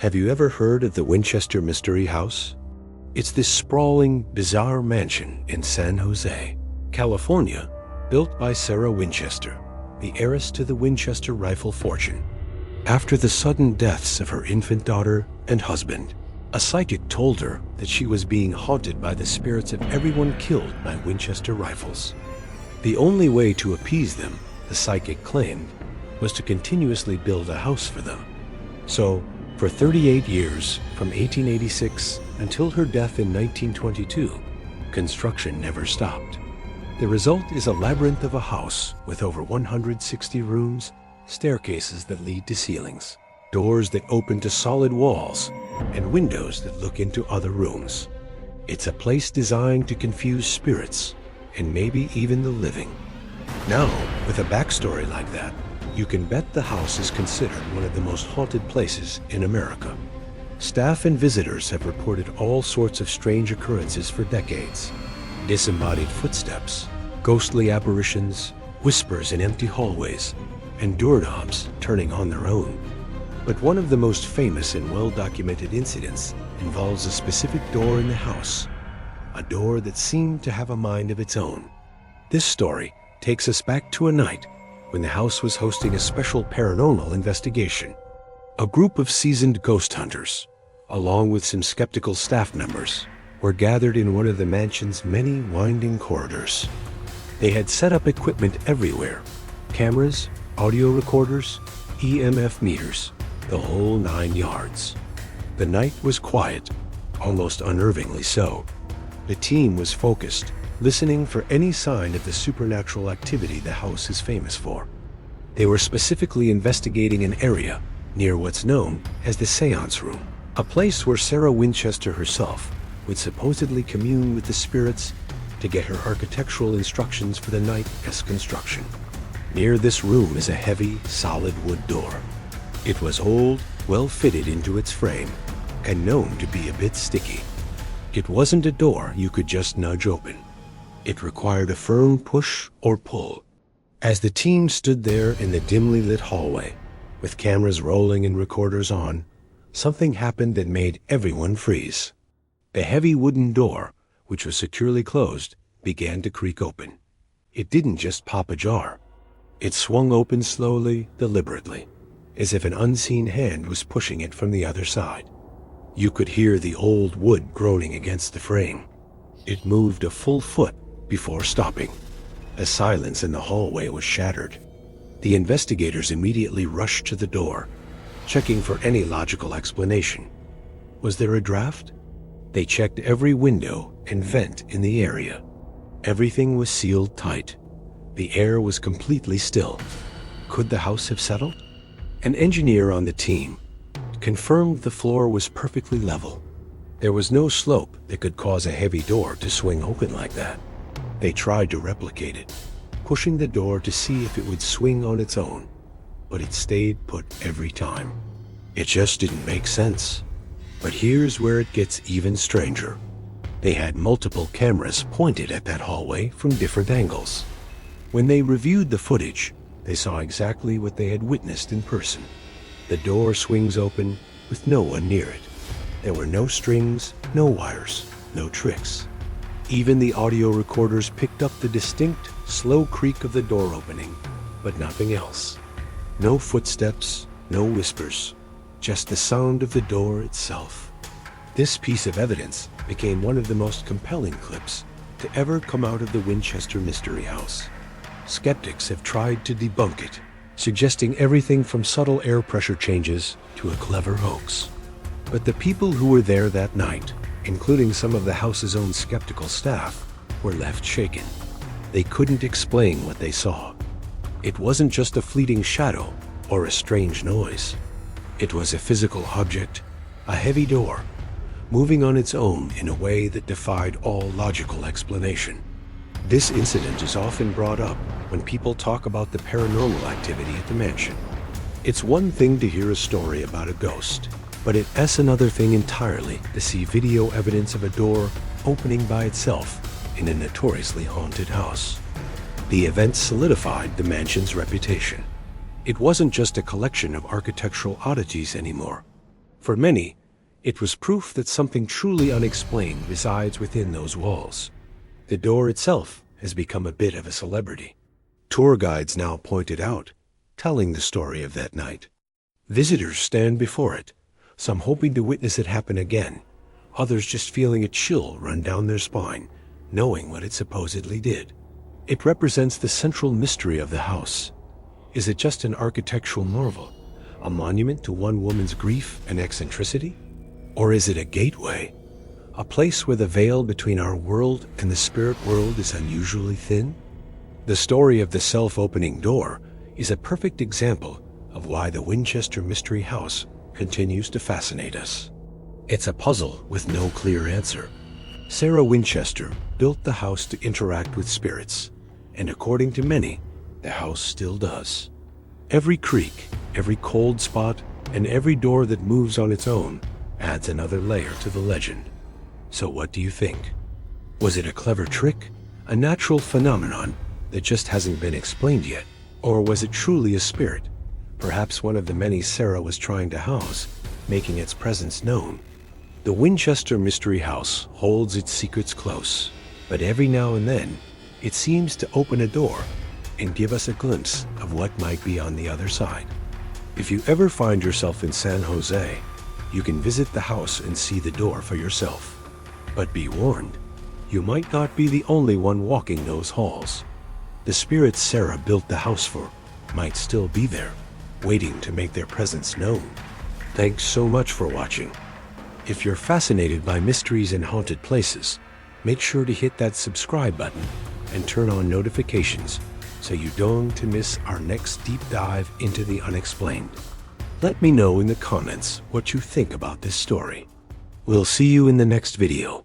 Have you ever heard of the Winchester Mystery House? It's this sprawling, bizarre mansion in San Jose, California, built by Sarah Winchester, the heiress to the Winchester rifle fortune. After the sudden deaths of her infant daughter and husband, a psychic told her that she was being haunted by the spirits of everyone killed by Winchester rifles. The only way to appease them, the psychic claimed, was to continuously build a house for them. So, for 38 years, from 1886 until her death in 1922, construction never stopped. The result is a labyrinth of a house with over 160 rooms, staircases that lead to ceilings, doors that open to solid walls, and windows that look into other rooms. It's a place designed to confuse spirits, and maybe even the living. Now, with a backstory like that, you can bet the house is considered one of the most haunted places in America. Staff and visitors have reported all sorts of strange occurrences for decades. Disembodied footsteps, ghostly apparitions, whispers in empty hallways, and doorknobs turning on their own. But one of the most famous and well-documented incidents involves a specific door in the house, a door that seemed to have a mind of its own. This story takes us back to a night when the house was hosting a special paranormal investigation. A group of seasoned ghost hunters, along with some skeptical staff members, were gathered in one of the mansion's many winding corridors. They had set up equipment everywhere: cameras, audio recorders, EMF meters, the whole 9 yards. The night was quiet, almost unnervingly so. The team was focused, listening for any sign of the supernatural activity the house is famous for. They were specifically investigating an area near what's known as the Seance Room, a place where Sarah Winchester herself would supposedly commune with the spirits to get her architectural instructions for the night-esque construction. Near this room is a heavy, solid wood door. It was old, well fitted into its frame, and known to be a bit sticky. It wasn't a door you could just nudge open. It required a firm push or pull. As the team stood there in the dimly lit hallway, with cameras rolling and recorders on, something happened that made everyone freeze. The heavy wooden door, which was securely closed, began to creak open. It didn't just pop ajar. It swung open slowly, deliberately, as if an unseen hand was pushing it from the other side. You could hear the old wood groaning against the frame. It moved a full foot before stopping. The silence in the hallway was shattered. The investigators immediately rushed to the door, checking for any logical explanation. Was there a draft? They checked every window and vent in the area. Everything was sealed tight. The air was completely still. Could the house have settled? An engineer on the team confirmed the floor was perfectly level. There was no slope that could cause a heavy door to swing open like that. They tried to replicate it, pushing the door to see if it would swing on its own, but it stayed put every time. It just didn't make sense. But here's where it gets even stranger. They had multiple cameras pointed at that hallway from different angles. When they reviewed the footage, they saw exactly what they had witnessed in person. The door swings open with no one near it. There were no strings, no wires, no tricks. Even the audio recorders picked up the distinct, slow creak of the door opening, but nothing else. No footsteps, no whispers, just the sound of the door itself. This piece of evidence became one of the most compelling clips to ever come out of the Winchester Mystery House. Skeptics have tried to debunk it, suggesting everything from subtle air pressure changes to a clever hoax. But the people who were there that night, including some of the house's own skeptical staff, were left shaken. They couldn't explain what they saw. It wasn't just a fleeting shadow or a strange noise. It was a physical object, a heavy door, moving on its own in a way that defied all logical explanation. This incident is often brought up when people talk about the paranormal activity at the mansion. It's one thing to hear a story about a ghost, but it's another thing entirely to see video evidence of a door opening by itself in a notoriously haunted house. The event solidified the mansion's reputation. It wasn't just a collection of architectural oddities anymore. For many, it was proof that something truly unexplained resides within those walls. The door itself has become a bit of a celebrity. Tour guides now point it out, telling the story of that night. Visitors stand before it, some hoping to witness it happen again, others just feeling a chill run down their spine, knowing what it supposedly did. It represents the central mystery of the house. Is it just an architectural marvel, a monument to one woman's grief and eccentricity? Or is it a gateway, a place where the veil between our world and the spirit world is unusually thin? The story of the self-opening door is a perfect example of why the Winchester Mystery House continues to fascinate us. It's a puzzle with no clear answer. Sarah Winchester built the house to interact with spirits, and according to many, the house still does. Every creak, every cold spot, and every door that moves on its own adds another layer to the legend. So what do you think? Was it a clever trick, a natural phenomenon that just hasn't been explained yet? Or was it truly a spirit, perhaps one of the many Sarah was trying to house, making its presence known? The Winchester Mystery House holds its secrets close, but every now and then, it seems to open a door and give us a glimpse of what might be on the other side. If you ever find yourself in San Jose, you can visit the house and see the door for yourself. But be warned, you might not be the only one walking those halls. The spirits Sarah built the house for might still be there, waiting to make their presence known. Thanks so much for watching. If you're fascinated by mysteries and haunted places, make sure to hit that subscribe button and turn on notifications so you don't miss our next deep dive into the unexplained. Let me know in the comments what you think about this story. We'll see you in the next video.